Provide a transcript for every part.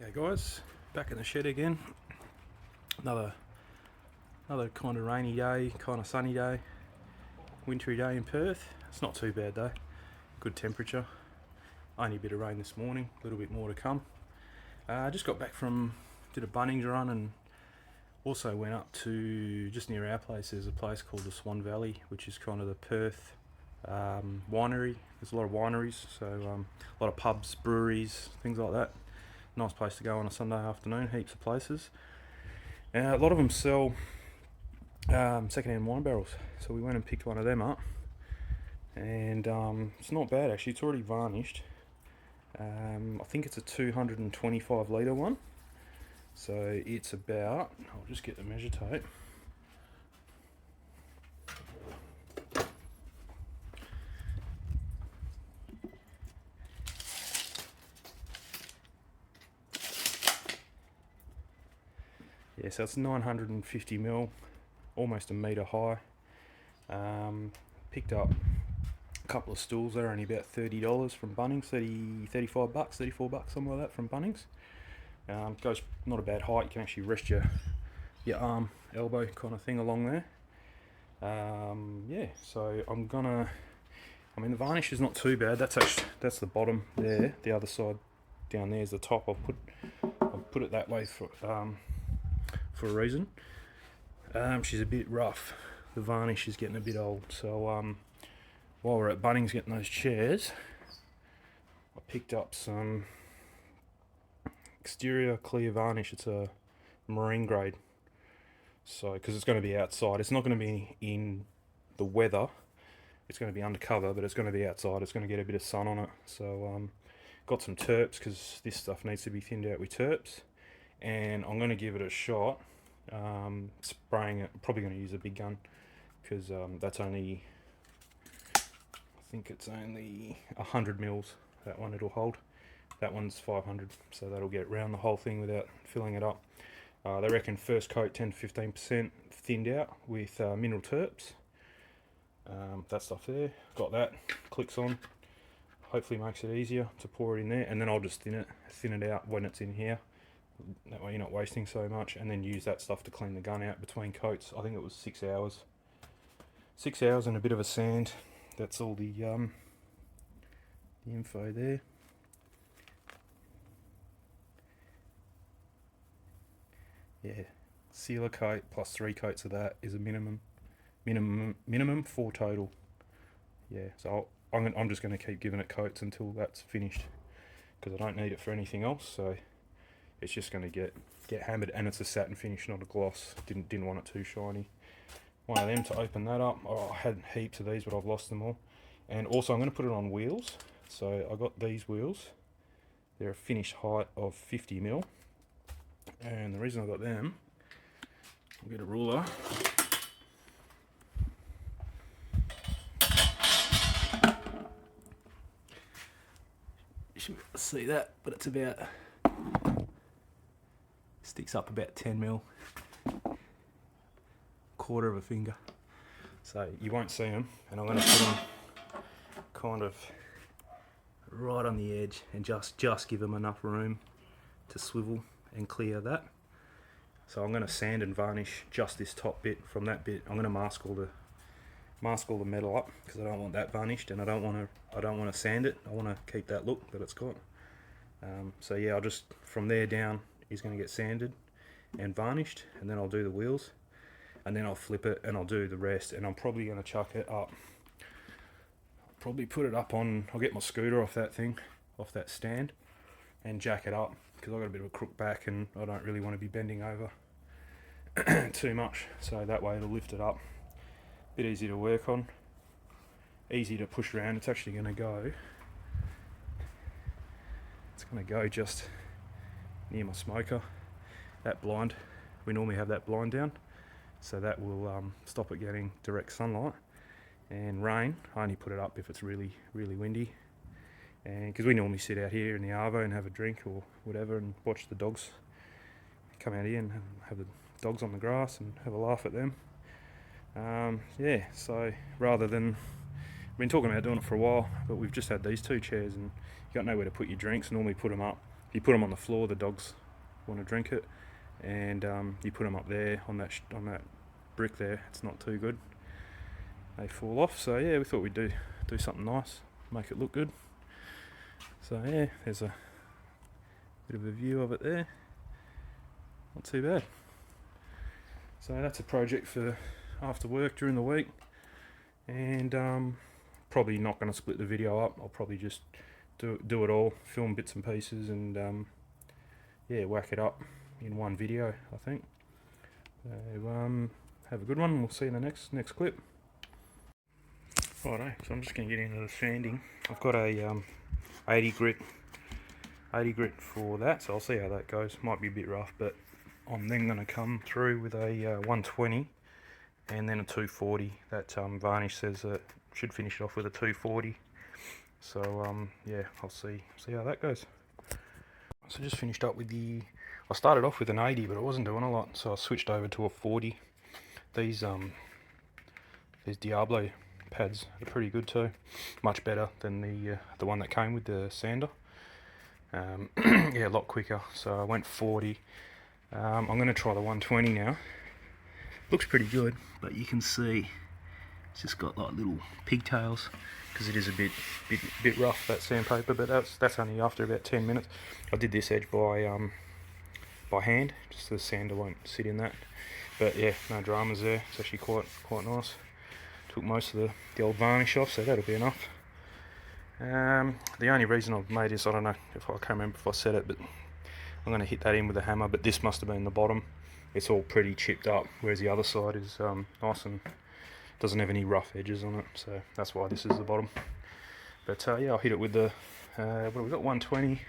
G'day guys, back in the shed again. Another kind of rainy day, kind of sunny day, wintry day in Perth. It's not too bad though, good temperature. Only a bit of rain this morning, a little bit more to come. I just got back did a Bunnings run and also went up to, just near our place, there's a place called the Swan Valley, which is kind of the Perth winery. There's a lot of wineries, so a lot of pubs, breweries, things like that. Nice place to go on a Sunday afternoon, heaps of places. A lot of them sell second-hand wine barrels, so we went and picked one of them up, and it's not bad actually. It's already varnished. I think it's a 225 litre one, so it's about, I'll just get the measure tape. Yeah, so it's 950 ml, almost a metre high. Picked up a couple of stools that are only about $30 from Bunnings, 35 bucks, 34 bucks, something like that from Bunnings. Goes not a bad height, you can actually rest your arm, elbow kind of thing along there. Yeah, so the varnish is not too bad. That's the bottom there. The other side down there is the top. I'll put it that way for a reason. She's a bit rough. The varnish is getting a bit old. So while we're at Bunnings getting those chairs, I picked up some exterior clear varnish. It's a marine grade. So because it's going to be outside, it's not going to be in the weather. It's going to be undercover, but it's going to be outside. It's going to get a bit of sun on it. So got some terps because this stuff needs to be thinned out with terps. And I'm going to give it a shot, spraying it. I'm probably going to use a big gun because that's only, I think it's only 100 mils, that one it'll hold. That one's 500, so that'll get around the whole thing without filling it up. They reckon first coat 10 to 15% thinned out with mineral terps. That stuff there, got that, clicks on, hopefully makes it easier to pour it in there, and then I'll just thin it out when it's in here. That way you're not wasting so much, and then use that stuff to clean the gun out between coats. I think it was 6 hours. 6 hours and a bit of a sand. That's all the info there. Yeah, sealer coat plus 3 coats of that is a minimum 4 total. Yeah, so I'm just going to keep giving it coats until that's finished, because I don't need it for anything else. So it's just going to get hammered, and it's a satin finish, not a gloss. Didn't want it too shiny. One of them to open that up. Oh, I had heaps of these, but I've lost them all. And also I'm going to put it on wheels. So I got these wheels. They're a finished height of 50 mil. And the reason I got them, I'll get a ruler. You should be able to see that, but it's about, sticks up about 10 mil, quarter of a finger, so you won't see them, and I'm going to put them kind of right on the edge and just give them enough room to swivel and clear that. So I'm going to sand and varnish just this top bit. From that bit I'm going to mask all the metal up, because I don't want that varnished, and I don't want to sand it. I want to keep that look that it's got. So yeah, I'll just, from there down is going to get sanded and varnished, and then I'll do the wheels, and then I'll flip it and I'll do the rest, and I'm probably going to chuck it up. I'll probably put it up on, I'll get my scooter off that thing, off that stand, and jack it up, because I've got a bit of a crook back and I don't really want to be bending over too much, so that way it'll lift it up. Bit easy to work on, easy to push around. It's actually going to go, just near my smoker. That blind, we normally have that blind down, so that will stop it getting direct sunlight. And rain, I only put it up if it's really windy, and because we normally sit out here in the arvo and have a drink or whatever and watch the dogs come out here and have the dogs on the grass and have a laugh at them. Yeah, so rather than, we've been talking about doing it for a while, but we've just had these 2 chairs and you got nowhere to put your drinks. Normally put them up, if you put them on the floor, the dogs want to drink it, and you put them up there on that brick there. It's not too good. They fall off. So yeah, we thought we'd do something nice, make it look good. So yeah, there's a bit of a view of it there. Not too bad. So that's a project for after work during the week, and probably not going to split the video up. I'll probably just do it all, film bits and pieces, and yeah, whack it up in one video, I think. So have a good one. We'll see you in the next clip. Righto, so I'm just going to get into the sanding. I've got a 80 grit for that, so I'll see how that goes. Might be a bit rough, but I'm then going to come through with a 120 and then a 240. That varnish says that should finish it off with a 240. So yeah, I'll see how that goes. So just finished up with I started off with an 80, but it wasn't doing a lot, so I switched over to a 40. These Diablo pads are pretty good too, much better than the one that came with the sander. Yeah, a lot quicker. So I went 40. I'm going to try the 120 now. Looks pretty good, but you can see it's just got like little pigtails because it is a bit rough, that sandpaper. But that's only after about 10 minutes. I did this edge by hand, just so the sander won't sit in that. But yeah, no dramas there. It's actually quite nice. Took most of the old varnish off, so that'll be enough. The only reason I've made this, I don't know if I can't remember if I said it, but I'm going to hit that in with a hammer. But this must have been the bottom. It's all pretty chipped up, whereas the other side is nice and doesn't have any rough edges on it. So that's why this is the bottom. But yeah, I'll hit it with the what have we got? 120.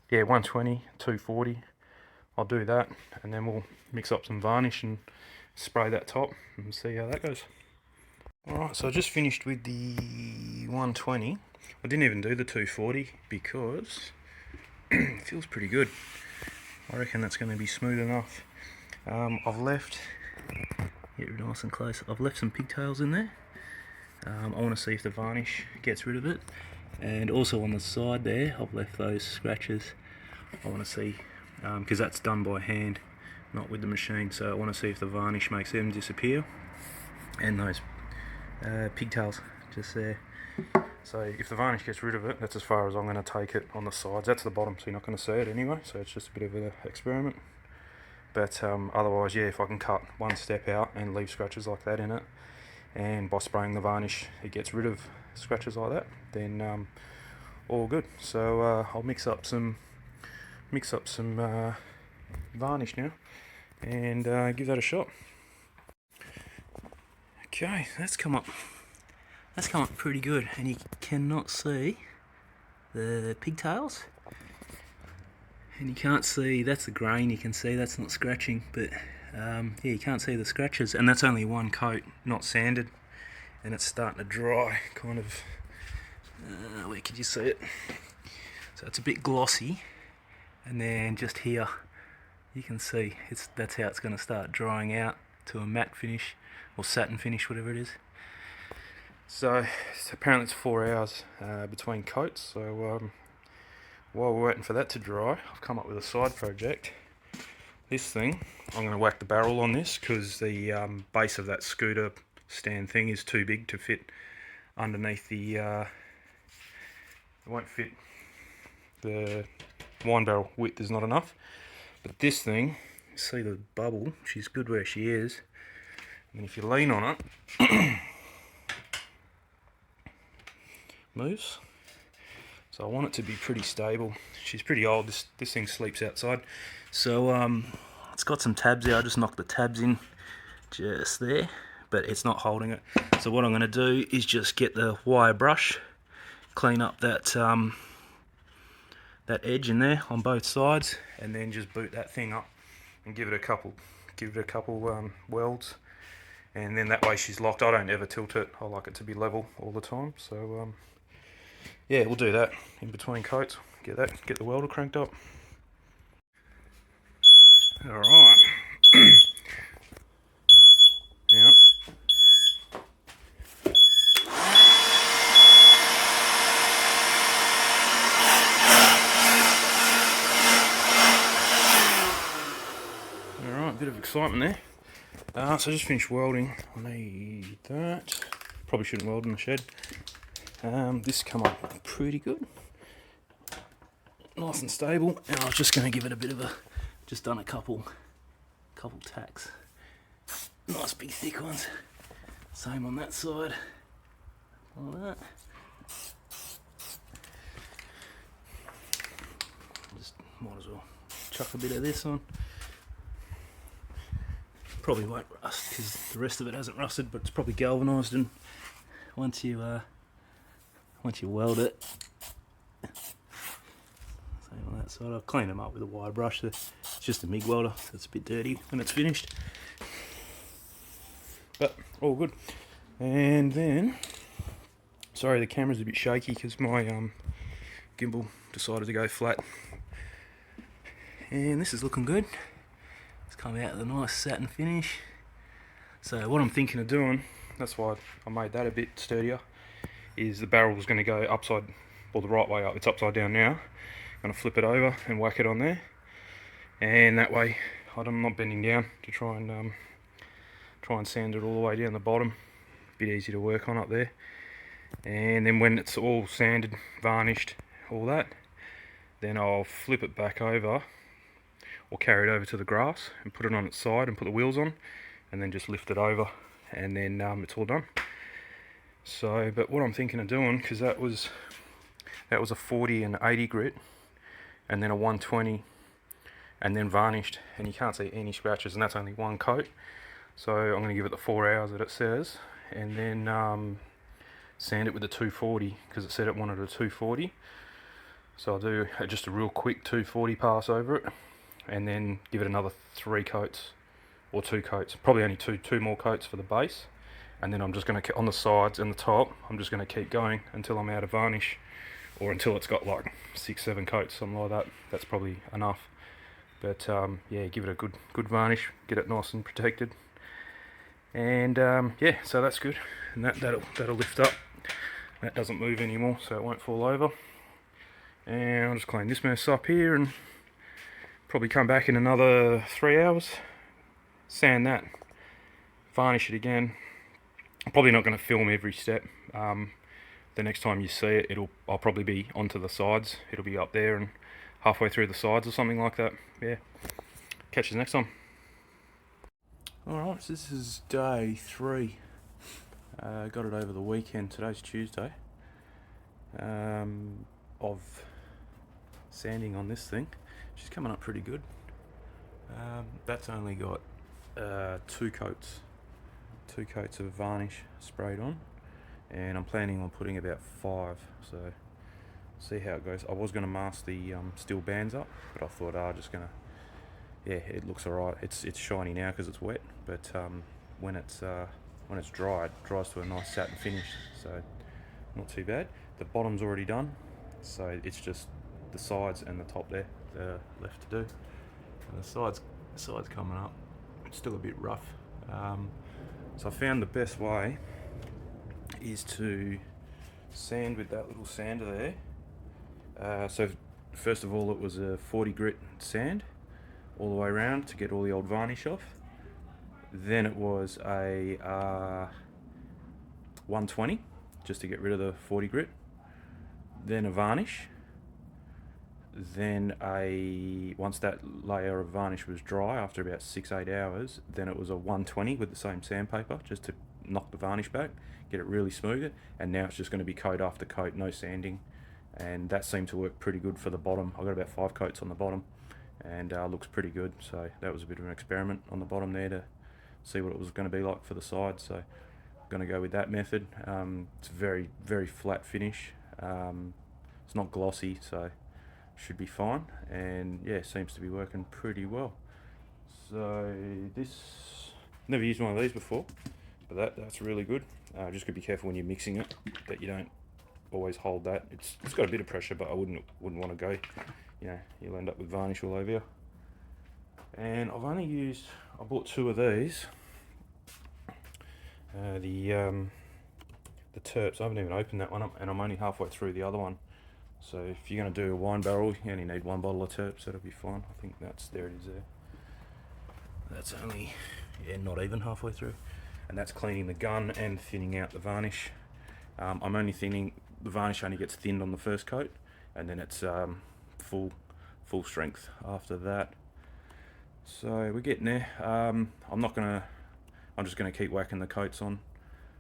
Yeah, 120, 240. I'll do that, and then we'll mix up some varnish and spray that top and see how that goes. Alright, so I just finished with the 120. I didn't even do the 240 because it feels pretty good. I reckon that's going to be smooth enough. I've left, get it nice and close, I've left some pigtails in there. I want to see if the varnish gets rid of it. And also on the side there, I've left those scratches. I want to see, because that's done by hand, not with the machine, so I want to see if the varnish makes them disappear, and those pigtails just there. So if the varnish gets rid of it, that's as far as I'm going to take it on the sides. That's the bottom, so you're not going to see it anyway, so it's just a bit of an experiment. But otherwise, yeah, if I can cut one step out and leave scratches like that in it, and by spraying the varnish it gets rid of scratches like that, then all good. So I'll mix up some varnish now and give that a shot. Okay, that's come up pretty good, and you cannot see the pigtails, and you can't see, that's the grain, you can see that's not scratching, but yeah, you can't see the scratches, and that's only one coat, not sanded, and it's starting to dry, kind of, where could you see it? So it's a bit glossy, and then just here you can see that's how it's going to start drying out to a matte finish or satin finish, whatever it is. So apparently it's 4 hours between coats, so while we're waiting for that to dry, I've come up with a side project. This thing, I'm going to whack the barrel on this because the base of that scooter stand thing is too big to fit underneath the it won't fit, the wine barrel width is not enough. But this thing, see the bubble, she's good where she is, and if you lean on it moves. So I want it to be pretty stable. She's pretty old, this thing sleeps outside. So it's got some tabs there, I just knocked the tabs in just there, but it's not holding it. So what I'm going to do is just get the wire brush, clean up that that edge in there on both sides, and then just boot that thing up and give it a couple welds, and then that way she's locked. I don't ever tilt it, I like it to be level all the time. So yeah, we'll do that in between coats, get the welder cranked up. Alright. Yeah. Alright, bit of excitement there. So I just finished welding. I need that. Probably shouldn't weld in the shed. This come up pretty good. Nice and stable. And I was just going to give it a bit of a, just done a couple tacks. Nice big thick ones. Same on that side. Like that. Just might as well chuck a bit of this on. Probably won't rust because the rest of it hasn't rusted, but it's probably galvanised, and once you weld it, same on that side. I'll clean them up with a wire brush. It's just a MIG welder, so it's a bit dirty when it's finished, but all good. And then, sorry, the camera's a bit shaky because my gimbal decided to go flat. And this is looking good. It's come out with a nice satin finish. So what I'm thinking of doing, that's why I made that a bit sturdier, is the barrel is going to go upside, or the right way up. It's upside down now. I'm going to flip it over and whack it on there, and that way I'm not bending down to try and sand it all the way down the bottom. Bit easy to work on up there. And then when it's all sanded, varnished, all that, then I'll flip it back over, or carry it over to the grass and put it on its side and put the wheels on, and then just lift it over, and then it's all done. So, but what I'm thinking of doing, because that was a 40 and 80 grit, and then a 120, and then varnished, and you can't see any scratches, and that's only one coat. So I'm going to give it the 4 hours that it says, and then sand it with the 240, because it said it wanted a 240. So I'll do just a real quick 240 pass over it, and then give it another 3 coats, or 2 coats, probably only two more coats for the base. And then I'm just going to, on the sides and the top, I'm just going to keep going until I'm out of varnish, or until it's got like 6-7 coats, something like that. That's probably enough. But yeah, give it a good varnish, get it nice and protected. And yeah, so that's good, and that'll lift up. That doesn't move anymore, so it won't fall over. And I'll just clean this mess up here, and probably come back in another 3 hours, sand that, varnish it again. I'm probably not going to film every step. The next time you see it, I'll probably be onto the sides. It'll be up there and halfway through the sides or something like that. Yeah. Catch you next time. Alright, so this is day 3. Got it over the weekend. Today's Tuesday. Of sanding on this thing. She's coming up pretty good. That's only got 2 coats of varnish sprayed on, and I'm planning on putting about 5, so see how it goes. I was going to mask the steel bands up, but I thought yeah, it looks alright. It's shiny now because it's wet, but when it's dry, it dries to a nice satin finish, so not too bad. The bottom's already done, so it's just the sides and the top there that are left to do. And the sides coming up, it's still a bit rough. So I found the best way is to sand with that little sander there. So first of all, it was a 40 grit sand all the way around to get all the old varnish off. Then it was a 120 just to get rid of the 40 grit. Then a varnish. Then once that layer of varnish was dry, after about 6-8 hours, then it was a 120 with the same sandpaper just to knock the varnish back, get it really smooth. And now it's just going to be coat after coat, no sanding, and that seemed to work pretty good for the bottom. I got about 5 coats on the bottom, and looks pretty good. So that was a bit of an experiment on the bottom there to see what it was going to be like for the sides. So I'm going to go with that method. It's very, very flat finish. It's not glossy, so should be fine, and yeah, seems to be working pretty well. So this, never used one of these before, but that's really good. Just gotta be careful when you're mixing it that you don't always hold that. It's got a bit of pressure, but I wouldn't want to go, you know, you'll end up with varnish all over you. And I bought 2 of these, the Terps. I haven't even opened that one up, and I'm only halfway through the other one. So if you're going to do a wine barrel, you only need 1 bottle of Terps, that'll be fine. I think there it is That's only, yeah, not even halfway through. And that's cleaning the gun and thinning out the varnish. I'm only thinning, the varnish only gets thinned on the first coat, and then it's full strength after that. So we're getting there. I'm just gonna keep whacking the coats on.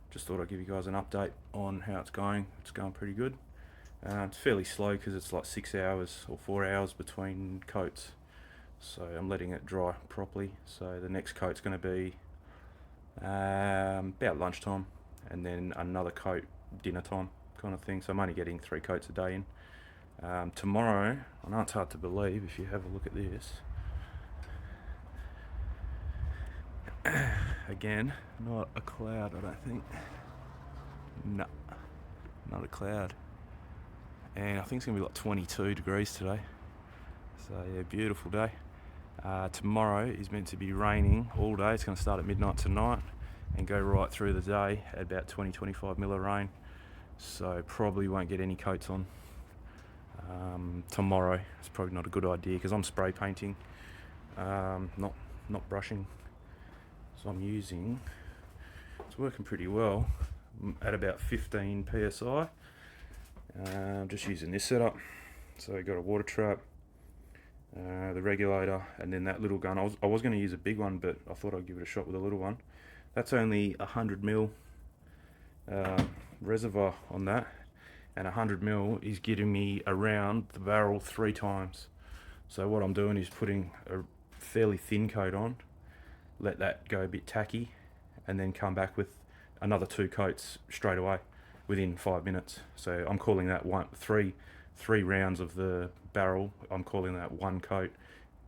Just thought I'd give you guys an update on how it's going. It's going pretty good. It's fairly slow because it's like 6 hours or 4 hours between coats. So I'm letting it dry properly. So the next coat's going to be about lunchtime, and then another coat dinner time kind of thing. So I'm only getting 3 coats a day in. Tomorrow, I know it's hard to believe if you have a look at this. Again, not a cloud, I don't think. No, not a cloud. And I think it's going to be like 22 degrees today. So yeah, beautiful day. Tomorrow is meant to be raining all day. It's going to start at midnight tonight and go right through the day at about 20-25 mil of rain. So probably won't get any coats on tomorrow. It's probably not a good idea because I'm spray painting, not brushing. So I'm using, it's working pretty well at about 15 psi. I'm just using this setup. So I got a water trap, the regulator, and then that little gun. I was going to use a big one, but I thought I'd give it a shot with a little one. That's only 100 mil reservoir on that, and 100 mil is getting me around the barrel 3 times. So what I'm doing is putting a fairly thin coat on, let that go a bit tacky, and then come back with another 2 coats straight away within 5 minutes. So I'm calling that three rounds of the barrel. I'm calling that 1 coat,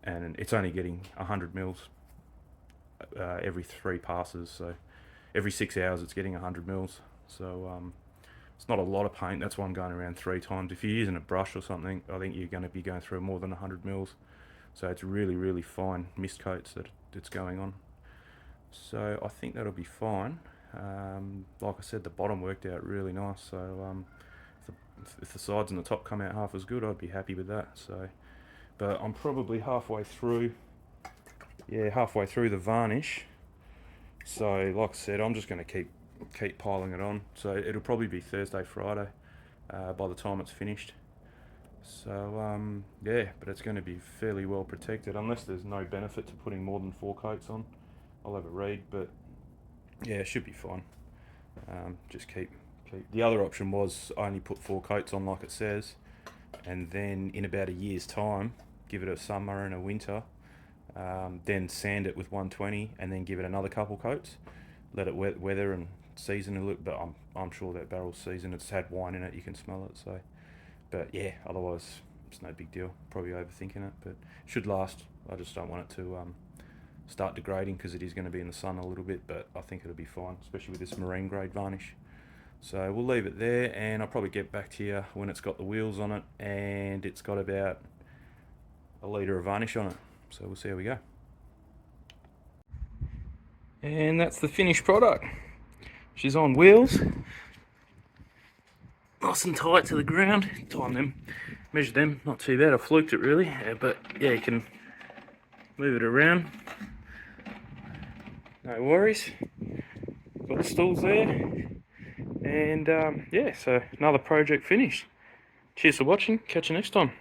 and it's only getting 100 mils every 3 passes. So every 6 hours it's getting 100 mils. So it's not a lot of paint. That's why I'm going around 3 times. If you're using a brush or something, I think you're going to be going through more than 100 mils. So it's really fine mist coats that it's going on. So I think that'll be fine. Like I said, the bottom worked out really nice. So if the sides and the top come out half as good, I'd be happy with that. So, but I'm probably halfway through the varnish. So like I said, I'm just going to keep piling it on. So it'll probably be Thursday, Friday by the time it's finished. So yeah, but it's going to be fairly well protected unless there's no benefit to putting more than 4 coats on. I'll have a read, but yeah, it should be fine. Just keep. The other option was only put 4 coats on like it says, and then in about a year's time give it a summer and a winter, then sand it with 120 and then give it another couple coats, let it weather and season a little. But I'm sure that barrel's seasoned. It's had wine in it, you can smell it. So, but yeah, otherwise it's no big deal. Probably overthinking it, but it should last. I just don't want it to start degrading because it is going to be in the sun a little bit, but I think it'll be fine, especially with this marine grade varnish. So we'll leave it there, and I'll probably get back to you when it's got the wheels on it and it's got about a litre of varnish on it. So we'll see how we go. And that's the finished product. She's on wheels, nice and tight to the ground. Time them, measured them, not too bad. I fluked it really, but yeah, you can move it around. No worries. Got the stools there. And yeah, so another project finished. Cheers for watching. Catch you next time.